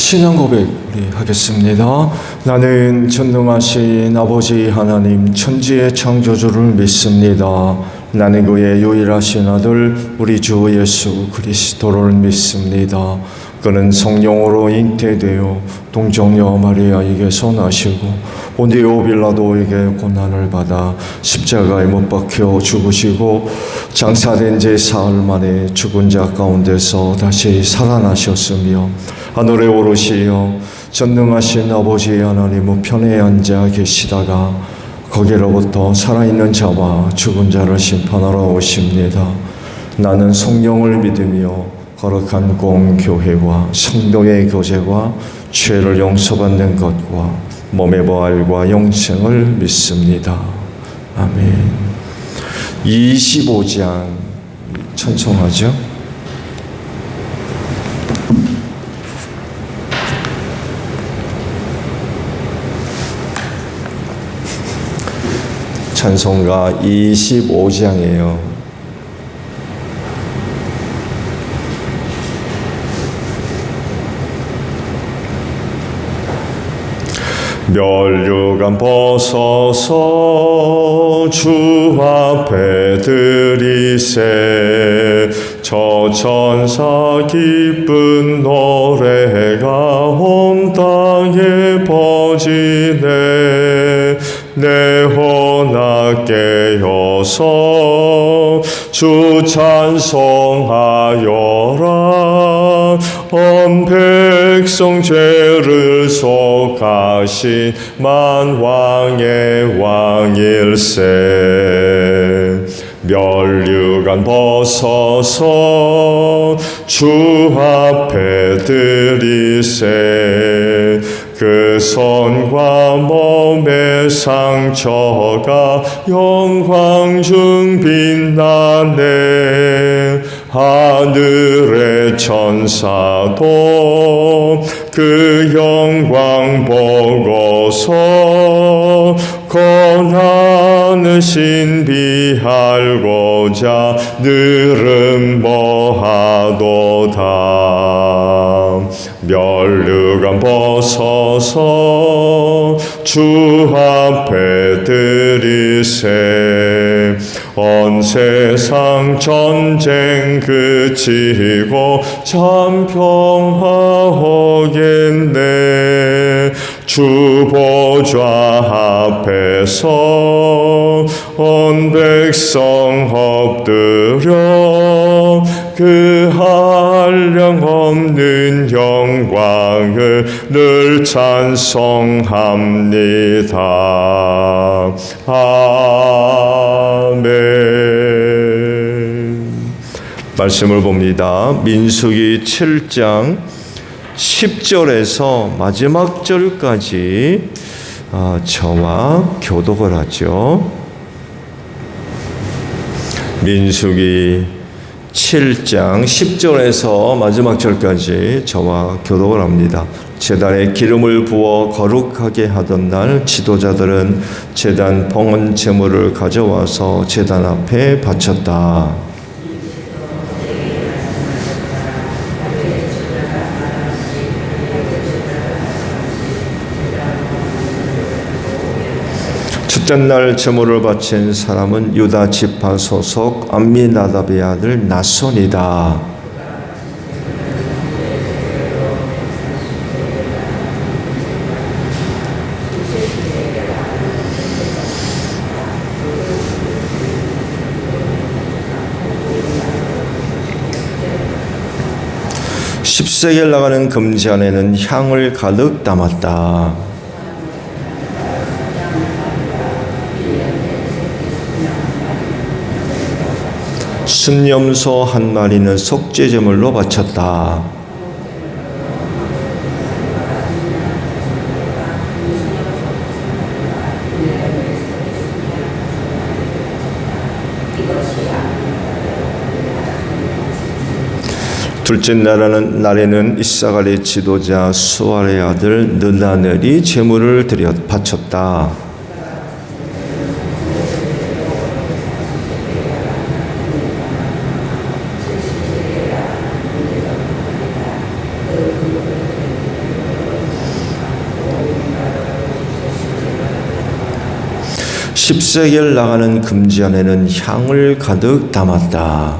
신앙 고백 우리 하겠습니다. 나는 전능하신 아버지 하나님 천지의 창조주를 믿습니다. 나는 그의 유일하신 아들 우리 주 예수 그리스도를 믿습니다. 그는 성령으로 잉태되어 동정녀 마리아에게서 나시고 본디오 빌라도에게 고난을 받아 십자가에 못 박혀 죽으시고 장사된 지 사흘 만에 죽은 자 가운데서 다시 살아나셨으며 하늘에 오르시어 전능하신 아버지 하나님 우편에 앉아 계시다가 거기로부터 살아있는 자와 죽은 자를 심판하러 오십니다. 나는 성령을 믿으며 거룩한 공교회와 성도의 교제와 죄를 용서받는 것과 몸의 부활과 영생을 믿습니다. 아멘. 25장 찬송하죠. 찬송가 25장이에요. 멸류관 벗어서 주 앞에 드리세 저 천사 기쁜 노래가 온 땅에 퍼지네 내 혼악 깨어서 주 찬송하여라 온 백성 죄를 속하신 만왕의 왕일세 멸류관 벗어서 주 앞에 드리세 그 손과 몸의 상처가 영광 중 빛나네 하늘의 천사도 그 영광 보고서 고난을 신비하고자 늘은 뭐하도다 멸류관 벗어서 주 앞에 드리세 온 세상 전쟁 그치고 참 평화 오겠네 주 보좌 앞에서 온 백성 엎드려 그 한량 없는 영광을 늘 찬송합니다. 아멘. 말씀을 봅니다. 민수기 7장 10절에서 마지막 절까지 저와 교독을 하죠. 민수기 7장 10절에서 마지막 절까지 저와 교독을 합니다. 제단에 기름을 부어 거룩하게 하던 날 지도자들은 제단 봉헌 제물을 가져와서 제단 앞에 바쳤다. 첫째 날 제물을 바친 사람은 유다 지파 소속 암미나답의 아들 나손이다. 십세겔 나가는 금지 안에는 향을 가득 담았다. 순염소 한 마리는 속죄제물로 바쳤다. 둘째 날에는 이사갈의 지도자 수알의 아들 느다넬이 제물을 바쳤다. 10세겔 나가는 금지 안에는 향을 가득 담았다.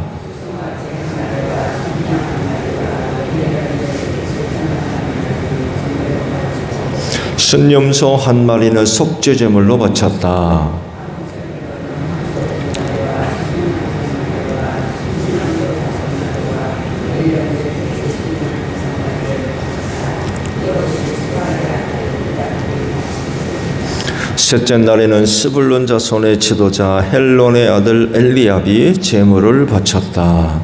순념소 한 마리는 속죄제물로 바쳤다. 셋째 날에는 스불론 자손의 지도자 헬론의 아들 엘리압이 제물을 바쳤다.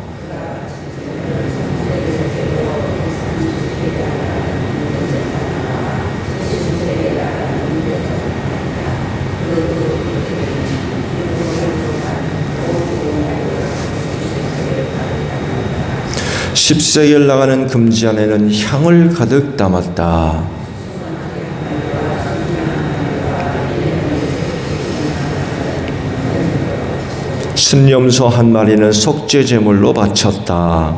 십세겔 나가는 금지 안에는 향을 가득 담았다. 순념소 한 마리는 속죄제물로 바쳤다.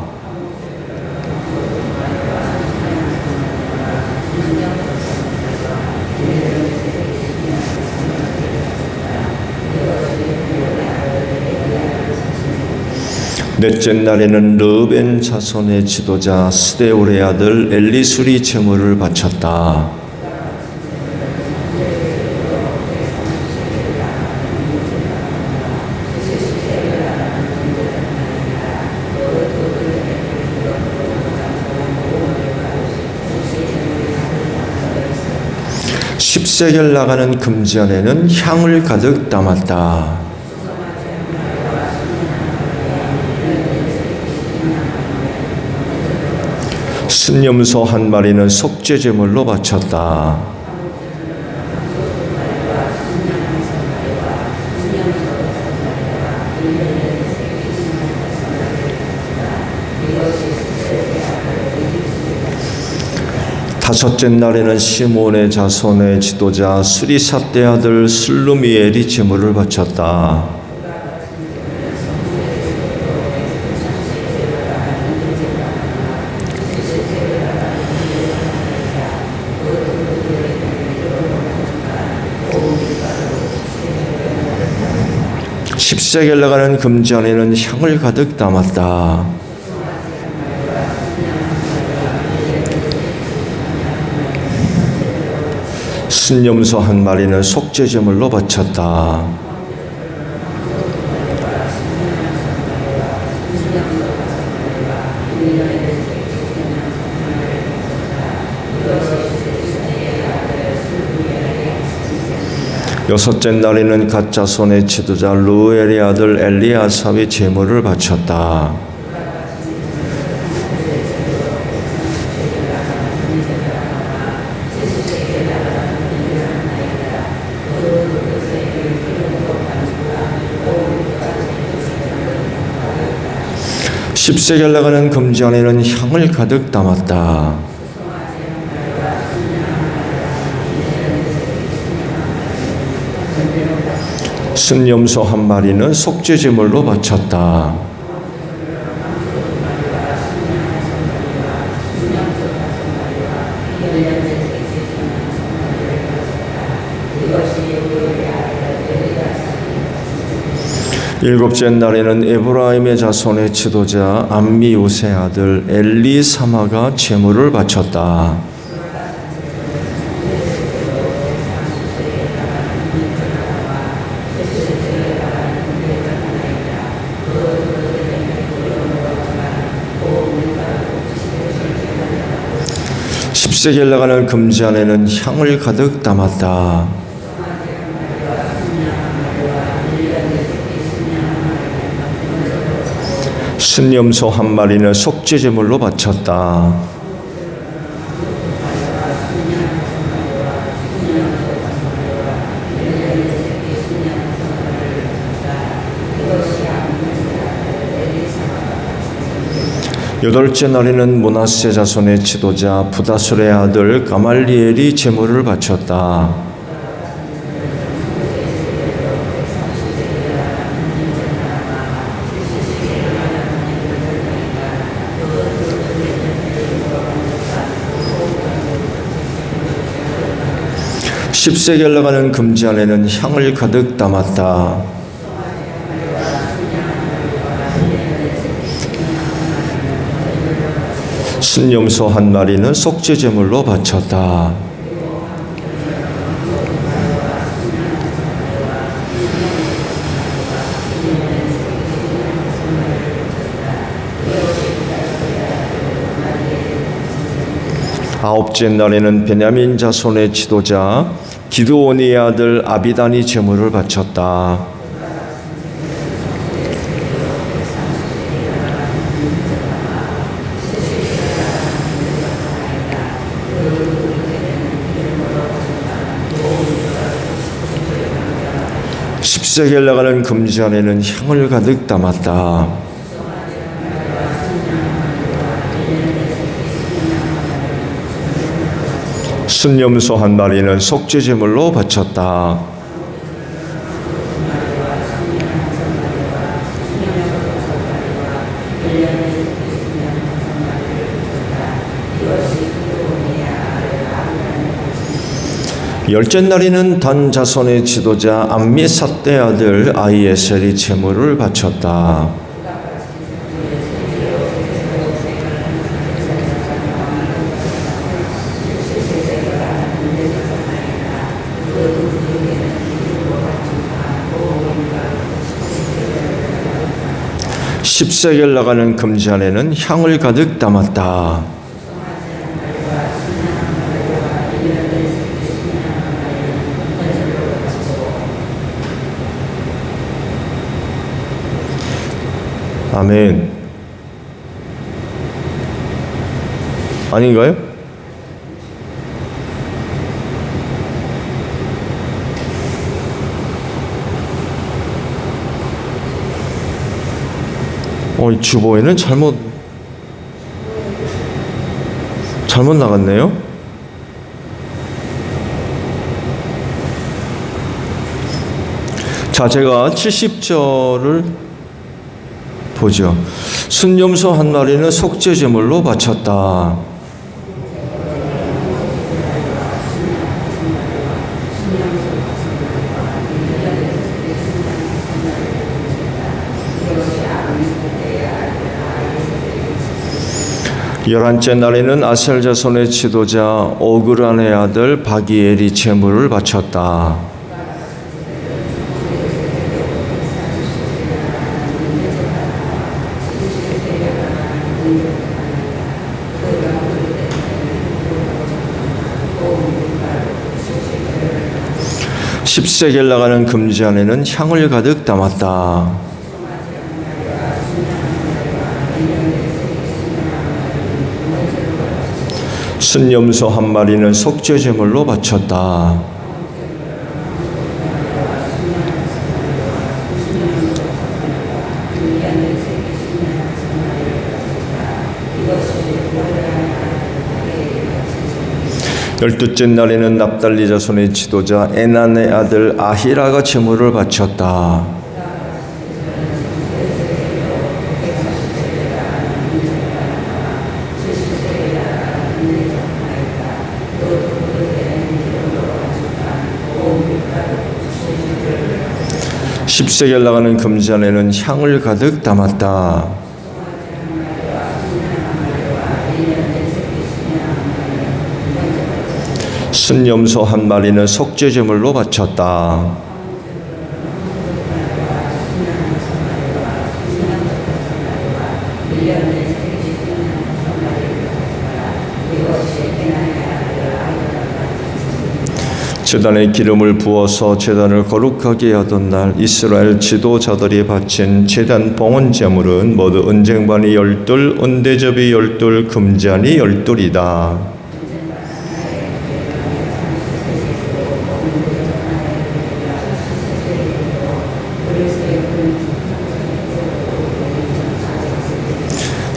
넷째 날에는 르벤 자손의 지도자 스데울의 아들 엘리술이 제물을 바쳤다. 십세겔 나가는 금지 안에는 향을 가득 담았다. 순념소 한 마리는 속죄제물로 바쳤다. 다섯째 날에는 시몬의 자손의 지도자 수리삿대 아들 슬루미엘이 제물을 바쳤다. 십세겔 나가는 금지 안에는 향을 가득 담았다. 순념소 한 마리는 속죄제물로 바쳤다. 여섯째 날에는 갓 자손의 지도자 루엘의 아들 엘리아삽이 제물을 바쳤다. 십세겔 나가는 금지 안에는 향을 가득 담았다. 순념소 한 마리는 속죄제물로 바쳤다. 일곱째 날에는 에브라임의 자손의 지도자 암미우스의 아들 엘리사마가 제물을 바쳤다. 십세겔 나가는 금지 안에는 향을 가득 담았다. 순념소 한 마리는 속죄제물로 바쳤다. 여덟째 날에는 므낫세 자손의 지도자 부다술의 아들 가말리엘이 제물을 바쳤다. 10세겔 나가는 금지 안에는 향을 가득 담았다. 순염소 한 마리는 속죄 제물로 바쳤다. 아홉째 날에는 베냐민 자손의 지도자 기드온의 아들 아비단이 제물을 바쳤다. 십세겔 나가는 금지 안에는 향을 가득 담았다. 순염소 한 마리는 속죄 제물로 바쳤다. 열째 날에는 단 자손의 지도자 암미삿대 아들 아히에셀이 제물을 바쳤다. 십세겔 나가는 금지 안에는 향을 가득 담았다. 아멘. 아닌가요? 이 주보에는 잘못 나갔네요. 자, 제가 70절을 보죠. 순염소 한 마리는 속죄 제물로 바쳤다. 열한째 날에는 아셀 자손의 지도자 오그란의 아들 바기엘이 제물을 바쳤다. 십세겔 나가는 금지 안에는 향을 가득 담았다. 순염소 한 마리는 속죄 제물로 바쳤다. 열두째 날에는 납달리 자손의 지도자 에난의 아들 아히라가 제물을 바쳤다. 십세겔 나가는 금지 안에는 향을 가득 담았다. 순염소 한 마리는 속죄 제물로 바쳤다. 제단에 기름을 부어서 제단을 거룩하게 하던 날 이스라엘 지도자들이 바친 제단 봉헌 제물은 모두 은쟁반이 12, 은대접이 12, 금잔이 12이다.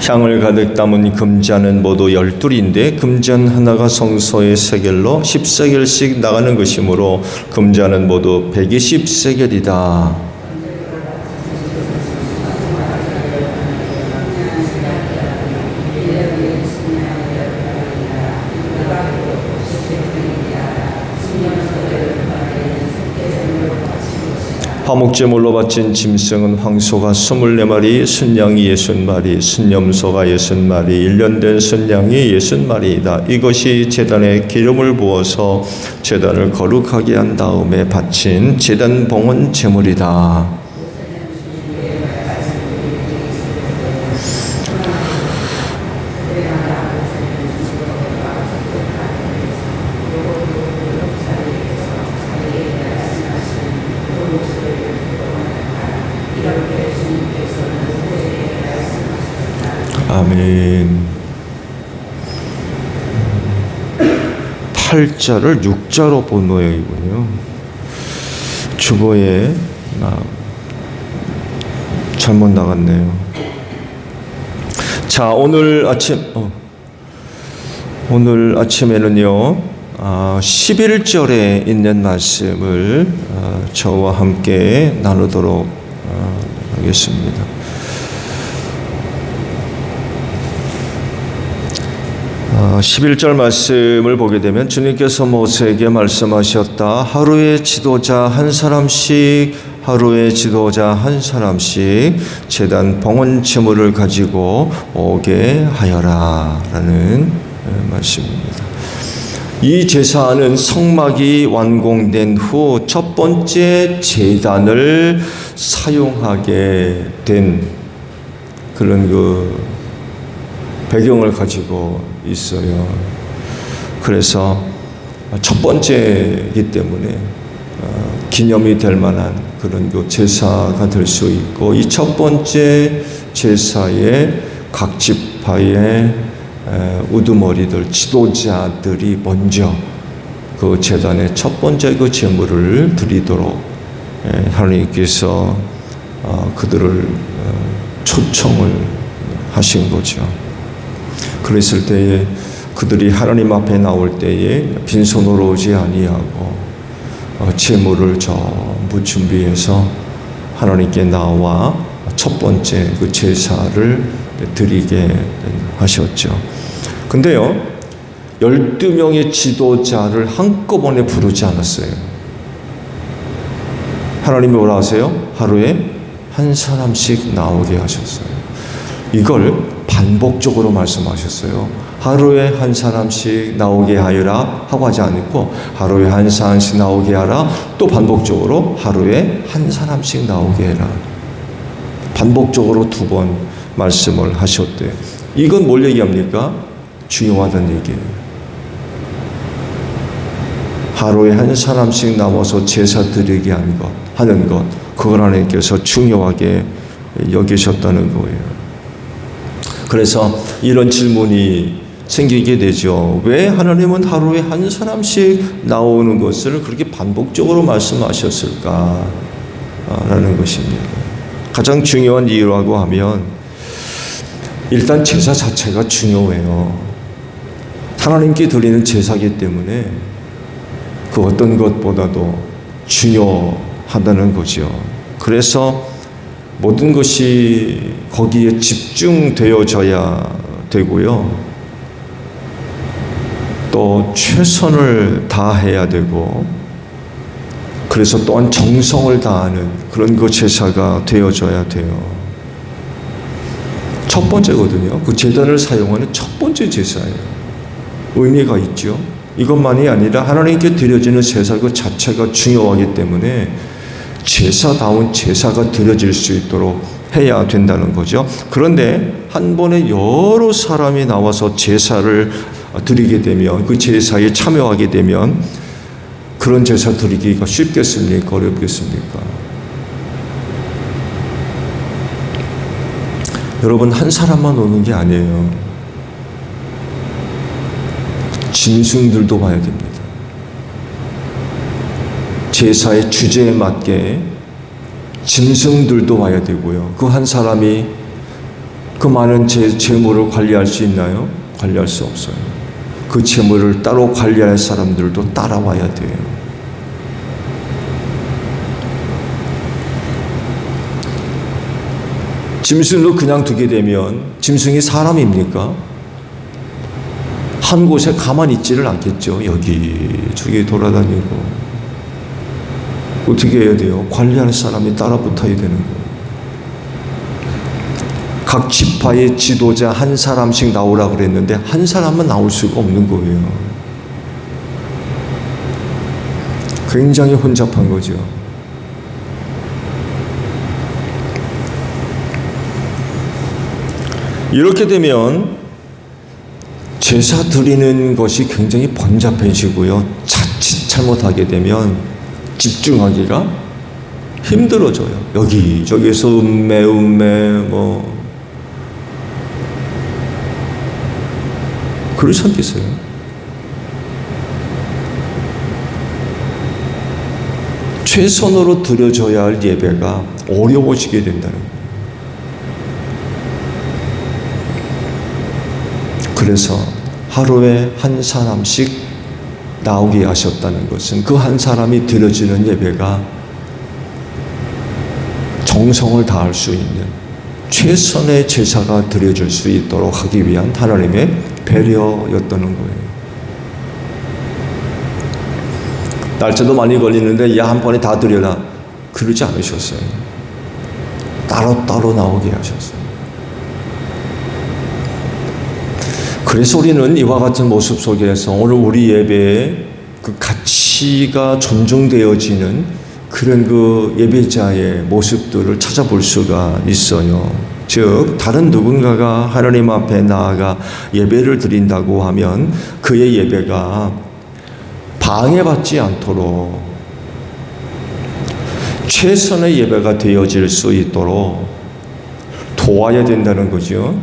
향을 가득 담은 금잔은 모두 12인데 금잔 하나가 성소의 세겔로 10세겔씩 나가는 것이므로 금잔은 모두 120세겔이다. 화목제물로 바친 짐승은 황소가 24마리, 순양이 60마리, 순염소가 60마리, 1년 된 순양이 60마리이다. 이것이 제단에 기름을 부어서 제단을 거룩하게 한 다음에 바친 제단 봉헌 제물이다. 아멘. 8자를 6자로 본 모양이군요. 주보에 잘못 나갔네요. 자, 오늘 아침에는요 11절에 있는 말씀을 저와 함께 나누도록 하겠습니다. 11절 말씀을 보게 되면 주님께서 모세에게 말씀하셨다. 하루에 지도자 한 사람씩 제단 봉헌 제물을 가지고 오게 하여라 라는 말씀입니다. 이 제사는 성막이 완공된 후 첫 번째 제단을 사용하게 된 그런 배경을 가지고 있어요. 그래서 첫 번째이기 때문에 기념이 될 만한 그런 제사가 될 수 있고, 이 첫 번째 제사에 각 지파의 우두머리들, 지도자들이 먼저 그 제단의 첫 번째 그 제물을 드리도록 하나님께서 그들을 초청을 하신 거죠. 그랬을 때에 그들이 하나님 앞에 나올 때에 빈손으로 오지 아니하고 제물을 전부 준비해서 하나님께 나와 첫 번째 그 제사를 드리게 하셨죠. 근데요, 12명의 지도자를 한꺼번에 부르지 않았어요. 하나님이 뭐라 하세요? 하루에 한 사람씩 나오게 하셨어요. 이걸 반복적으로 말씀하셨어요. 하루에 한 사람씩 나오게 하여라 하고 하지 않고 하루에 한 사람씩 나오게 하라, 또 반복적으로 하루에 한 사람씩 나오게 해라. 반복적으로 2번 말씀을 하셨대요. 이건 뭘 얘기합니까? 중요하다는 얘기예요. 하루에 한 사람씩 나와서 제사 드리게 하는 것, 그걸 하나님께서 중요하게 여기셨다는 거예요. 그래서 이런 질문이 생기게 되죠. 왜 하나님은 하루에 한 사람씩 나오는 것을 그렇게 반복적으로 말씀하셨을까? 라는 것입니다. 가장 중요한 이유라고 하면 일단 제사 자체가 중요해요. 하나님께 드리는 제사이기 때문에 그 어떤 것보다도 중요하다는 거죠. 그래서 모든 것이 거기에 집중되어져야 되고요. 또 최선을 다해야 되고, 그래서 또한 정성을 다하는 그런 그 제사가 되어져야 돼요. 첫 번째거든요. 그 제단을 사용하는 첫 번째 제사예요. 의미가 있죠. 이것만이 아니라 하나님께 드려지는 제사 그 자체가 중요하기 때문에 제사다운 제사가 드려질 수 있도록 해야 된다는 거죠. 그런데 한 번에 여러 사람이 나와서 제사를 드리게 되면, 그 제사에 참여하게 되면 그런 제사 드리기가 쉽겠습니까? 어렵겠습니까? 여러분, 한 사람만 오는 게 아니에요. 짐승들도 봐야 됩니다. 제사의 주제에 맞게 짐승들도 와야 되고요. 그 한 사람이 그 많은 재물을 관리할 수 있나요? 관리할 수 없어요. 그 재물을 따로 관리할 사람들도 따라와야 돼요. 짐승도 그냥 두게 되면 짐승이 사람입니까? 한 곳에 가만히 있지를 않겠죠. 여기저기 돌아다니고. 어떻게 해야 돼요? 관리할 사람이 따라 붙어야 되는 거예요. 각 지파의 지도자 한 사람씩 나오라 그랬는데 한 사람은 나올 수가 없는 거예요. 굉장히 혼잡한 거죠. 이렇게 되면 제사 드리는 것이 굉장히 번잡해지고요. 자칫 잘못하게 되면 집중하기가 힘들어져요. 여기저기서 음매 그렇지 않겠어요? 최선으로 드려져야 할 예배가 어려워지게 된다는 거예요. 그래서 하루에 한 사람씩 나오게 하셨다는 것은 그 한 사람이 드려지는 예배가 정성을 다할 수 있는 최선의 제사가 드려질 수 있도록 하기 위한 하나님의 배려였다는 거예요. 날짜도 많이 걸리는데 야, 한 번에 다 드려라. 그러지 않으셨어요. 따로따로 나오게 하셨어요. 그래서 우리는 이와 같은 모습 속에서 오늘 우리 예배의 그 가치가 존중되어지는 그런 그 예배자의 모습들을 찾아볼 수가 있어요. 즉 다른 누군가가 하나님 앞에 나아가 예배를 드린다고 하면 그의 예배가 방해받지 않도록 최선의 예배가 되어질 수 있도록 도와야 된다는 거죠.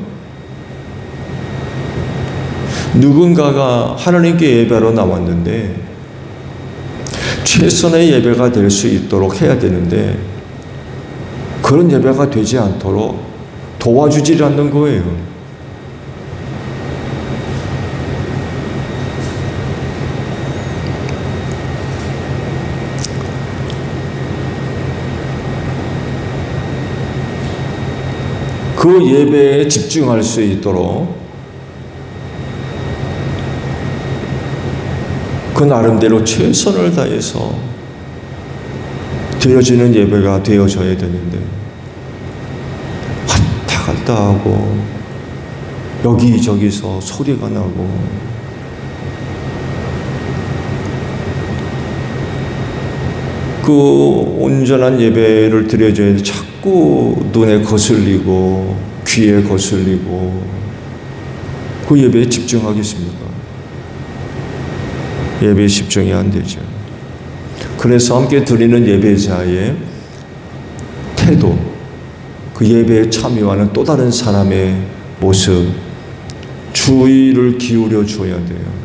누군가가 하나님께 예배로 나왔는데 최선의 예배가 될 수 있도록 해야 되는데 그런 예배가 되지 않도록 도와주지 않는 거예요. 그 예배에 집중할 수 있도록 그 나름대로 최선을 다해서 드려지는 예배가 되어져야 되는데 왔다 갔다 하고 여기저기서 소리가 나고 그 온전한 예배를 드려줘야 되는데 자꾸 눈에 거슬리고 귀에 거슬리고 그 예배에 집중하겠습니까? 예배에 집중이 안 되죠. 그래서 함께 드리는 예배자의 태도, 그 예배에 참여하는 또 다른 사람의 모습, 주의를 기울여 줘야 돼요.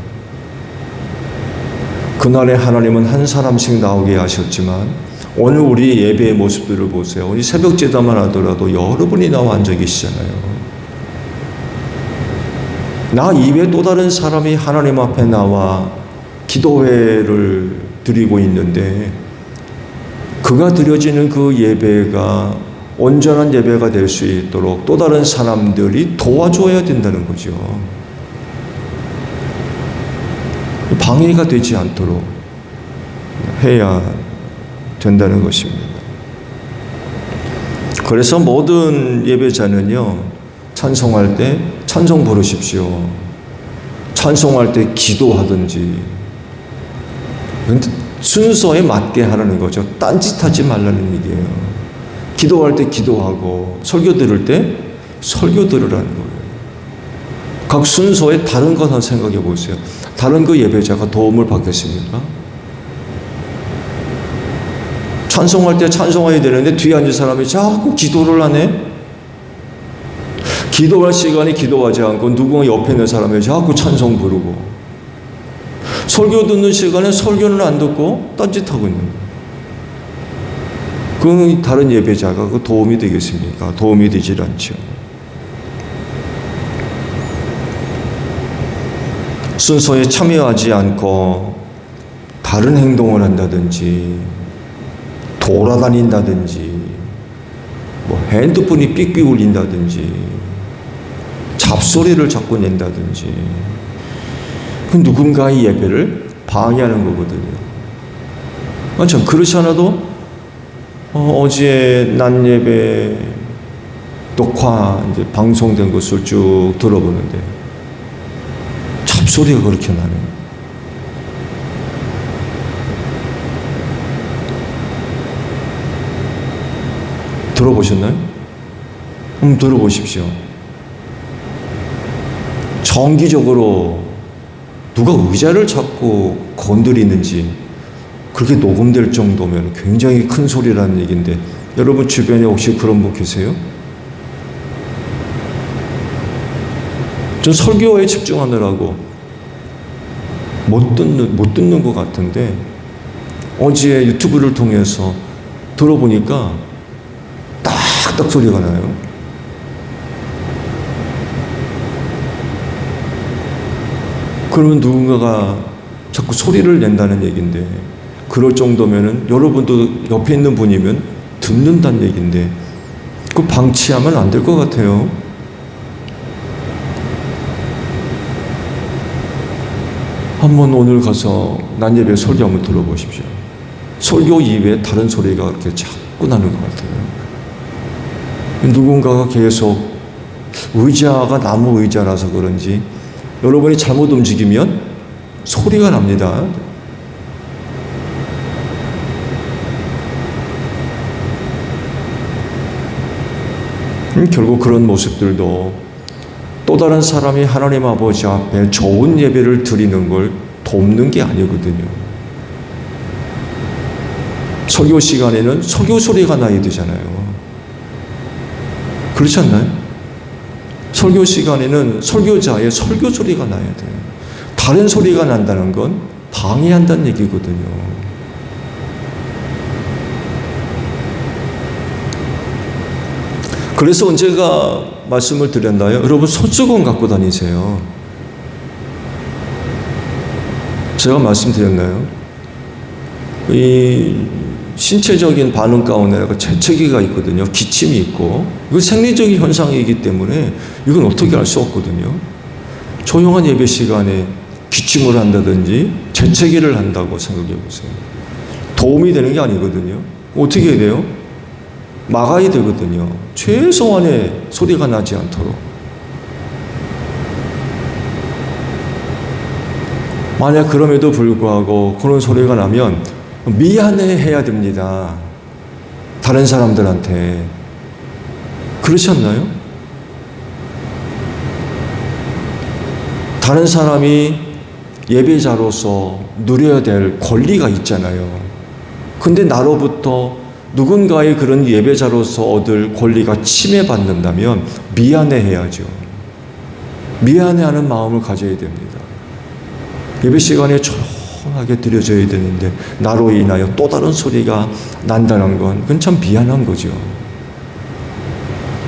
그날에 하나님은 한 사람씩 나오게 하셨지만 오늘 우리 예배의 모습들을 보세요. 우리 새벽 제단만 하더라도 여러분이 나와 앉아 계시잖아요. 나 이외에 또 다른 사람이 하나님 앞에 나와 기도회를 드리고 있는데 그가 드려지는 그 예배가 온전한 예배가 될 수 있도록 또 다른 사람들이 도와줘야 된다는 거죠. 방해가 되지 않도록 해야 된다는 것입니다. 그래서 모든 예배자는요, 찬송할 때 찬송 부르십시오. 찬송할 때 기도하든지 순서에 맞게 하라는 거죠. 딴짓하지 말라는 얘기예요. 기도할 때 기도하고 설교 들을 때 설교 들으라는 거예요. 각 순서에 다른 것 한번 생각해 보세요. 다른 그 예배자가 도움을 받겠습니까? 찬송할 때 찬송해야 되는데 뒤에 앉은 사람이 자꾸 기도를 하네? 기도할 시간에 기도하지 않고 누군가 옆에 있는 사람이 자꾸 찬송 부르고 설교 듣는 시간에 설교는 안 듣고 딴짓하고 있는 거예요. 그 다른 예배자가 그 도움이 되겠습니까? 도움이 되질 않죠. 순서에 참여하지 않고 다른 행동을 한다든지 돌아다닌다든지 핸드폰이 삑삑 울린다든지 잡소리를 자꾸 낸다든지 누군가의 예배를 방해하는 거거든요. 전 그렇지 않아도 어제 낮 예배 녹화 이제 방송된 것을 쭉 들어보는데 잡소리가 그렇게 나네요. 들어보셨나요? 한번 들어보십시오. 정기적으로 누가 의자를 잡고 건드리는지 그렇게 녹음될 정도면 굉장히 큰 소리라는 얘기인데 여러분 주변에 혹시 그런 분 계세요? 전 설교에 집중하느라고 못 듣는 것 같은데 어제 유튜브를 통해서 들어보니까 딱딱 소리가 나요. 그러면 누군가가 자꾸 소리를 낸다는 얘기인데 그럴 정도면은 여러분도 옆에 있는 분이면 듣는다는 얘기인데 그거 방치하면 안 될 것 같아요. 한번 오늘 가서 낮 예배 설교 한번 들어보십시오. 설교 이외에 다른 소리가 그렇게 자꾸 나는 것 같아요. 누군가가 계속 의자가 나무 의자라서 그런지 여러분이 잘못 움직이면 소리가 납니다. 결국 그런 모습들도 또 다른 사람이 하나님 아버지 앞에 좋은 예배를 드리는 걸 돕는 게 아니거든요. 설교 시간에는 설교 소리가 나야 되잖아요. 그렇지 않나요? 설교 시간에는 설교자의 설교 소리가 나야 돼요. 다른 소리가 난다는 건 방해한다는 얘기거든요. 그래서 언제가 말씀을 드렸나요? 여러분 손수건 갖고 다니세요. 제가 말씀드렸나요? 이 신체적인 반응 가운데 재채기가 있거든요. 기침이 있고 이건 생리적인 현상이기 때문에 이건 어떻게 할 수 없거든요. 조용한 예배 시간에 기침을 한다든지 재채기를 한다고 생각해 보세요. 도움이 되는 게 아니거든요. 어떻게 해야 돼요? 막아야 되거든요. 최소한의 소리가 나지 않도록. 만약 그럼에도 불구하고 그런 소리가 나면 미안해 해야 됩니다. 다른 사람들한테. 그렇지 않나요? 다른 사람이 예배자로서 누려야 될 권리가 있잖아요. 근데 나로부터 누군가의 그런 예배자로서 얻을 권리가 침해받는다면 미안해해야죠. 미안해하는 마음을 가져야 됩니다. 예배 시간에 조용하게 드려져야 되는데 나로 인하여 또 다른 소리가 난다는 건 그건 참 미안한 거죠.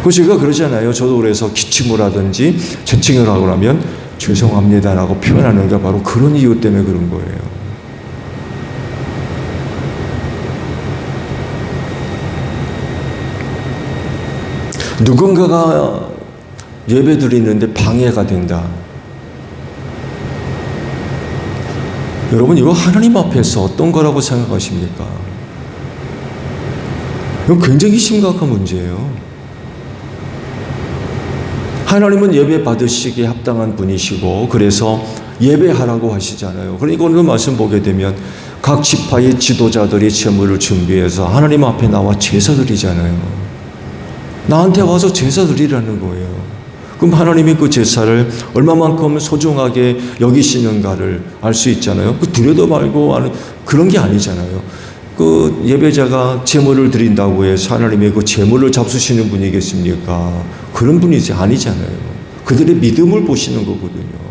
그 제가 그러잖아요. 저도 그래서 기침을 하든지 재칭을 하고 나면 죄송합니다라고 표현하는 게 바로 그런 이유 때문에 그런 거예요. 누군가가 예배 드리는데 방해가 된다. 여러분 이거 하나님 앞에서 어떤 거라고 생각하십니까? 이건 굉장히 심각한 문제예요. 하나님은 예배 받으시기에 합당한 분이시고 그래서 예배하라고 하시잖아요. 그러니까 오늘 말씀 보게 되면 각 지파의 지도자들이 제물을 준비해서 하나님 앞에 나와 제사 드리잖아요. 나한테 와서 제사 드리라는 거예요. 그럼 하나님이 그 제사를 얼마만큼 소중하게 여기시는가를 알 수 있잖아요. 그 드려도 말고 그런 게 아니잖아요. 그 예배자가 제물을 드린다고 해서 하나님이 그 제물을 잡수시는 분이겠습니까? 그런 분이지 아니잖아요. 그들의 믿음을 보시는 거거든요.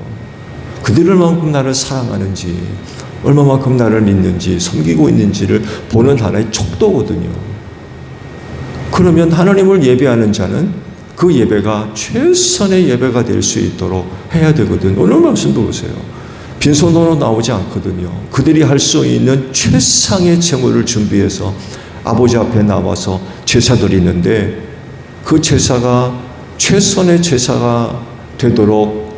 그들이 얼마만큼 나를 사랑하는지, 얼마만큼 나를 믿는지, 섬기고 있는지를 보는 하나의 척도거든요. 그러면 하나님을 예배하는 자는 그 예배가 최선의 예배가 될 수 있도록 해야 되거든. 오늘 말씀 보세요. 빈손으로 나오지 않거든요. 그들이 할 수 있는 최상의 제물을 준비해서 아버지 앞에 나와서 제사 드리는데 그 제사가 최선의 제사가 되도록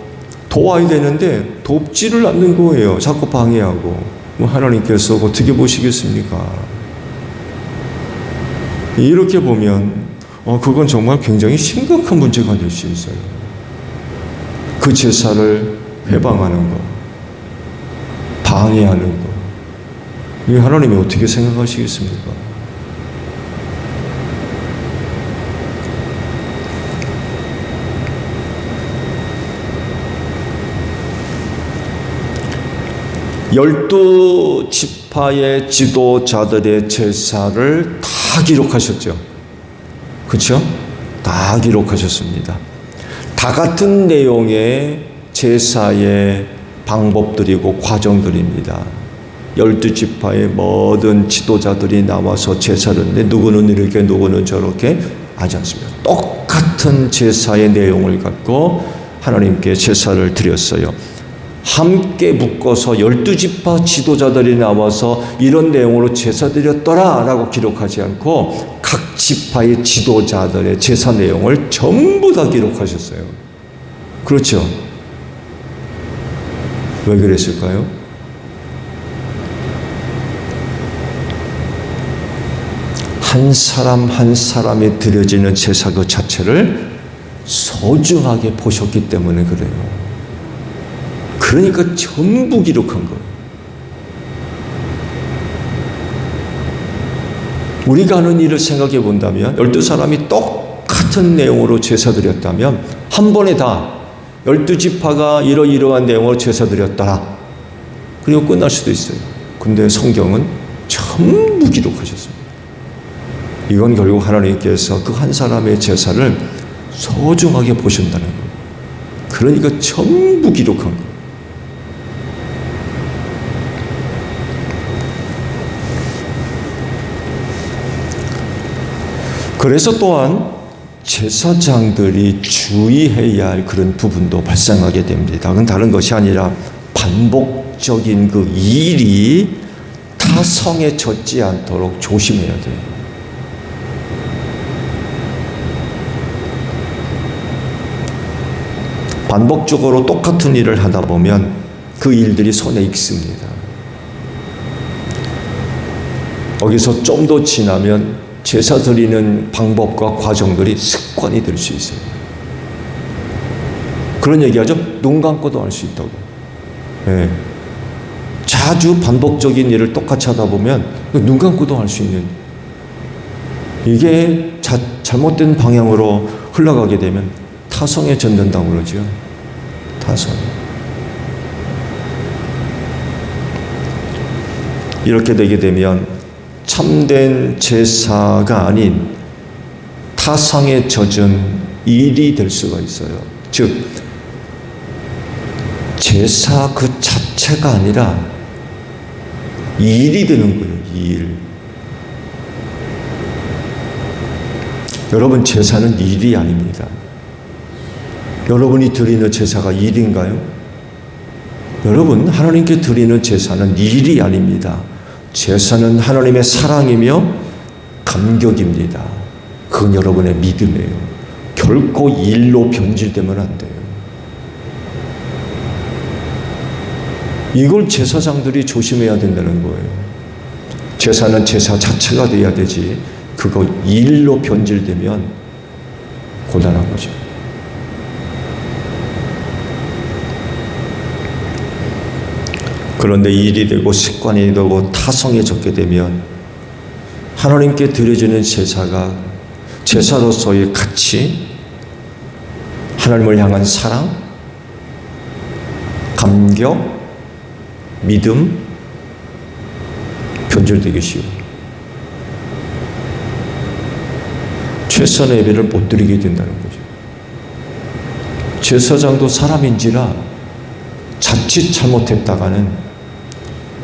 도와야 되는데 돕지를 않는 거예요. 자꾸 방해하고. 하나님께서 어떻게 보시겠습니까? 이렇게 보면 그건 정말 굉장히 심각한 문제가 될 수 있어요. 그 제사를 해방하는 것, 방해하는 것, 이 하나님이 어떻게 생각하시겠습니까? 열두 지파의 지도자들의 제사를 다 기록하셨죠. 그렇죠? 다 기록하셨습니다. 다 같은 내용의 제사의 방법들이고 과정들입니다. 12지파의 모든 지도자들이 나와서 제사를 했는데 누구는 이렇게 누구는 저렇게 하지 않습니다. 똑같은 제사의 내용을 갖고 하나님께 제사를 드렸어요. 함께 묶어서 12지파 지도자들이 나와서 이런 내용으로 제사 드렸더라 라고 기록하지 않고 각 지파의 지도자들의 제사 내용을 전부 다 기록하셨어요. 그렇죠? 왜 그랬을까요? 한 사람 한 사람이 드려지는 제사 그 자체를 소중하게 보셨기 때문에 그래요. 그러니까 전부 기록한 거예요. 우리가 하는 일을 생각해 본다면 12사람이 똑같은 내용으로 제사 드렸다면 한 번에 다 12지파가 이러이러한 내용으로 제사 드렸다. 그리고 끝날 수도 있어요. 근데 성경은 전부 기록하셨습니다. 이건 결국 하나님께서 그 한 사람의 제사를 소중하게 보신다는 거예요. 그러니까 전부 기록한 거예요. 그래서 또한 제사장들이 주의해야 할 그런 부분도 발생하게 됩니다. 그건 다른 것이 아니라 반복적인 그 일이 타성에 젖지 않도록 조심해야 돼요. 반복적으로 똑같은 일을 하다 보면 그 일들이 손에 익습니다. 거기서 좀 더 지나면 제사 드리는 방법과 과정들이 습관이 될 수 있어요. 그런 얘기하죠. 눈 감고도 할 수 있다고. 네. 자주 반복적인 일을 똑같이 하다 보면 눈 감고도 할 수 있는, 이게 잘못된 방향으로 흘러가게 되면 타성에 젖는다고 그러죠. 타성. 이렇게 되게 되면 참된 제사가 아닌 타성에 젖은 일이 될 수가 있어요. 즉 제사 그 자체가 아니라 일이 되는 거예요. 일. 여러분, 제사는 일이 아닙니다. 여러분이 드리는 제사가 일인가요? 여러분, 하나님께 드리는 제사는 일이 아닙니다. 제사는 하나님의 사랑이며 감격입니다. 그건 여러분의 믿음이에요. 결코 일로 변질되면 안 돼요. 이걸 제사장들이 조심해야 된다는 거예요. 제사는 제사 자체가 돼야 되지, 그거 일로 변질되면 곤란한 거죠. 그런데 일이 되고 습관이 되고 타성에 젖게 되면 하나님께 드려지는 제사가 제사로서의 가치, 하나님을 향한 사랑, 감격, 믿음, 변질되기 쉬워요. 최선의 예배를 못 드리게 된다는 거죠. 제사장도 사람인지라 자칫 잘못했다가는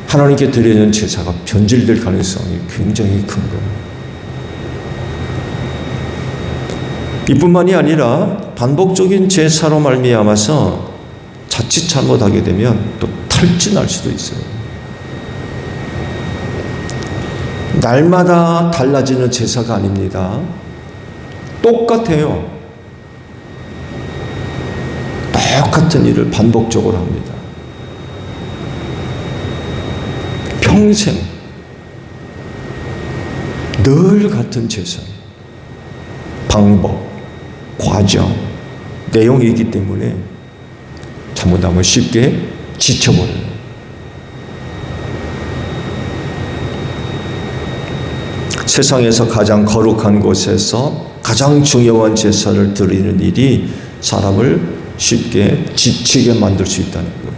하나님께 드리는 제사가 변질될 가능성이 굉장히 큰 거예요. 이뿐만이 아니라 반복적인 제사로 말미암아서 자칫 잘못하게 되면 또 탈진할 수도 있어요. 날마다 달라지는 제사가 아닙니다. 똑같아요. 똑같은 일을 반복적으로 합니다. 평생 늘 같은 제사, 방법, 과정, 내용이기 때문에 잘못하면 쉽게 지쳐버려요. 세상에서 가장 거룩한 곳에서 가장 중요한 제사를 드리는 일이 사람을 쉽게 지치게 만들 수 있다는 거예요.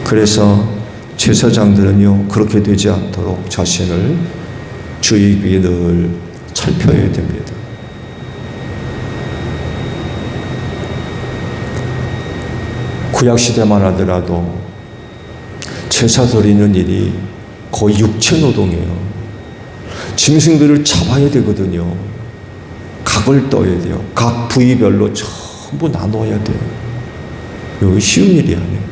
그래서 제사장들은요, 그렇게 되지 않도록 자신을 주의 늘 살펴야 됩니다. 구약시대만 하더라도 제사 드리는 일이 거의 육체노동이에요. 짐승들을 잡아야 되거든요. 각을 떠야 돼요. 각 부위별로 전부 나눠야 돼요. 이거 쉬운 일이 아니에요.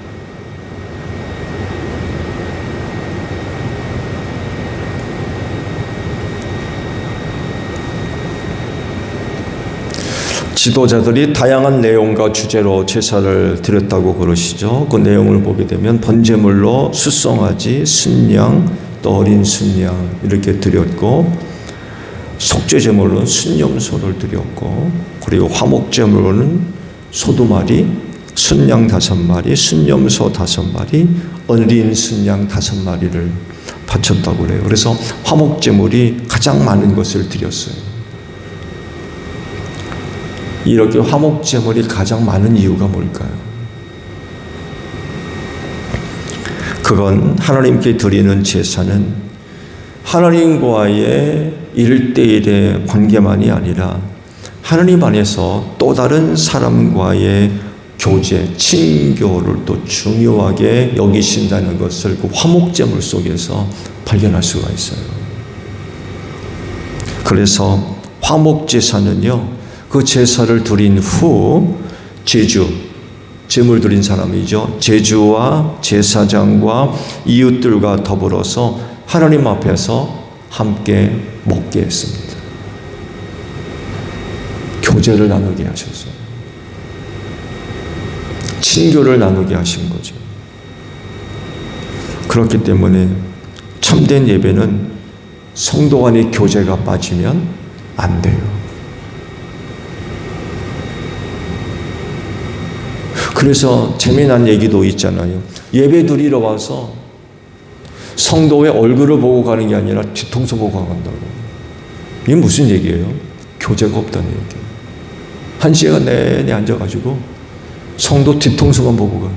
지도자들이 다양한 내용과 주제로 제사를 드렸다고 그러시죠. 그 내용을 보게 되면 번제물로 숫송아지, 순양, 또 어린 순양 이렇게 드렸고, 속죄제물로는 순염소를 드렸고, 그리고 화목제물로는 소 2마리, 순양 5마리, 순염소 5마리, 어린 순양 5마리를 바쳤다고 그래요. 그래서 화목제물이 가장 많은 것을 드렸어요. 이렇게 화목제물이 가장 많은 이유가 뭘까요? 그건 하나님께 드리는 제사는 하나님과의 1:1의 관계만이 아니라 하나님 안에서 또 다른 사람과의 교제, 친교를 또 중요하게 여기신다는 것을 그 화목제물 속에서 발견할 수가 있어요. 그래서 화목제사는요, 그 제사를 드린 후 제물 드린 사람이죠. 제주와 제사장과 이웃들과 더불어서 하나님 앞에서 함께 먹게 했습니다. 교제를 나누게 하셔서 친교를 나누게 하신 거죠. 그렇기 때문에 참된 예배는 성도 간의 교제가 빠지면 안 돼요. 그래서 재미난 얘기도 있잖아요. 예배 드리러 와서 성도의 얼굴을 보고 가는 게 아니라 뒤통수 보고 간다고. 이게 무슨 얘기예요? 교제가 없다는 얘기예요. 1시간 내내 앉아가지고 성도 뒤통수만 보고 가.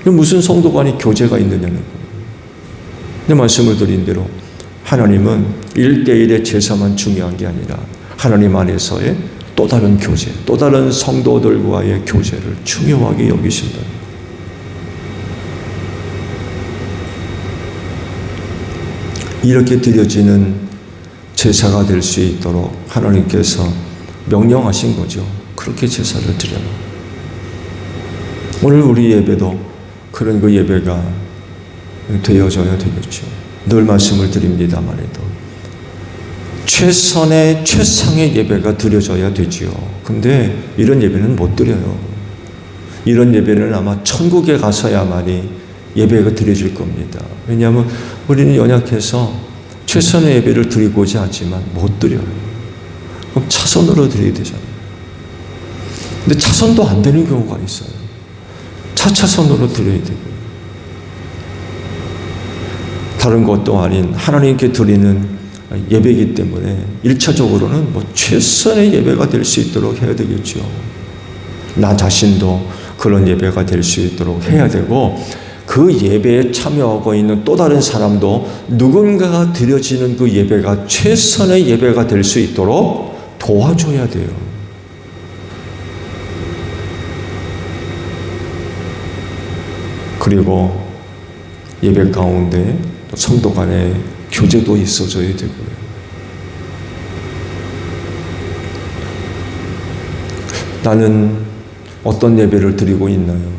이게 무슨 성도 간에 교제가 있느냐는 거예요. 내 말씀을 드린 대로 하나님은 1:1의 제사만 중요한 게 아니라 하나님 안에서의 또 다른 교제, 또 다른 성도들과의 교제를 중요하게 여기신다. 이렇게 드려지는 제사가 될 수 있도록 하나님께서 명령하신 거죠. 그렇게 제사를 드려라. 오늘 우리 예배도 그런 그 예배가 되어져야 되겠죠. 늘 말씀을 드립니다만 해도 최선의 최상의 예배가 드려져야 되지요. 근데 이런 예배는 못 드려요. 이런 예배는 아마 천국에 가서야만이 예배가 드려질 겁니다. 왜냐하면 우리는 연약해서 최선의 예배를 드리고자 하지만 못 드려요. 그럼 차선으로 드려야 되잖아요. 근데 차선도 안 되는 경우가 있어요. 차차선으로 드려야 되고, 다른 것도 아닌 하나님께 드리는 예배이기 때문에 1차적으로는 최선의 예배가 될 수 있도록 해야 되겠죠. 나 자신도 그런 예배가 될 수 있도록 해야 되고, 그 예배에 참여하고 있는 또 다른 사람도 누군가가 드려지는 그 예배가 최선의 예배가 될 수 있도록 도와줘야 돼요. 그리고 예배 가운데 성도 간의 교제도 있어져야 되고요. 나는 어떤 예배를 드리고 있나요?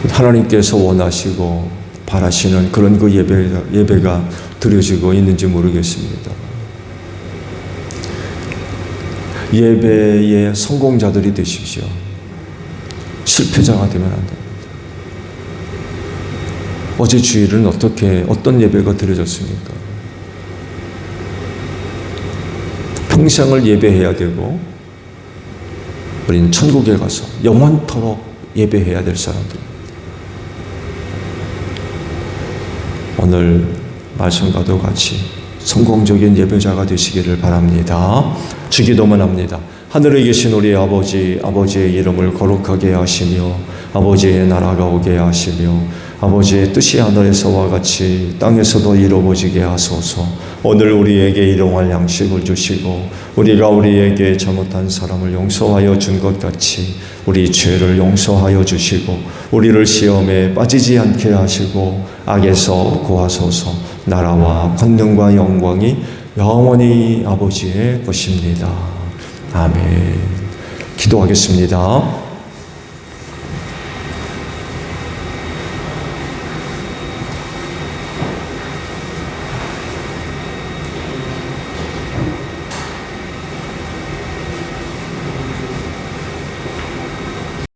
하나님께서 원하시고 바라시는 그런 그 예배가 드려지고 있는지 모르겠습니다. 예배의 성공자들이 되십시오. 실패자가 되면 안 됩니다. 어제 주일은 어떤 예배가 드려졌습니까? 평생을 예배해야 되고, 우리는 천국에 가서 영원토록 예배해야 될 사람들. 오늘 말씀과도 같이 성공적인 예배자가 되시기를 바랍니다. 주기도문 합니다. 하늘에 계신 우리 아버지, 아버지의 이름을 거룩하게 하시며 아버지의 나라가 오게 하시며 아버지의 뜻이 하늘에서와 같이 땅에서도 이루어지게 하소서. 오늘 우리에게 일용할 양식을 주시고 우리가 우리에게 잘못한 사람을 용서하여 준 것 같이 우리 죄를 용서하여 주시고 우리를 시험에 빠지지 않게 하시고 악에서 구하소서. 나라와 권능과 영광이 영원히 아버지의 것입니다. 아멘. 기도하겠습니다.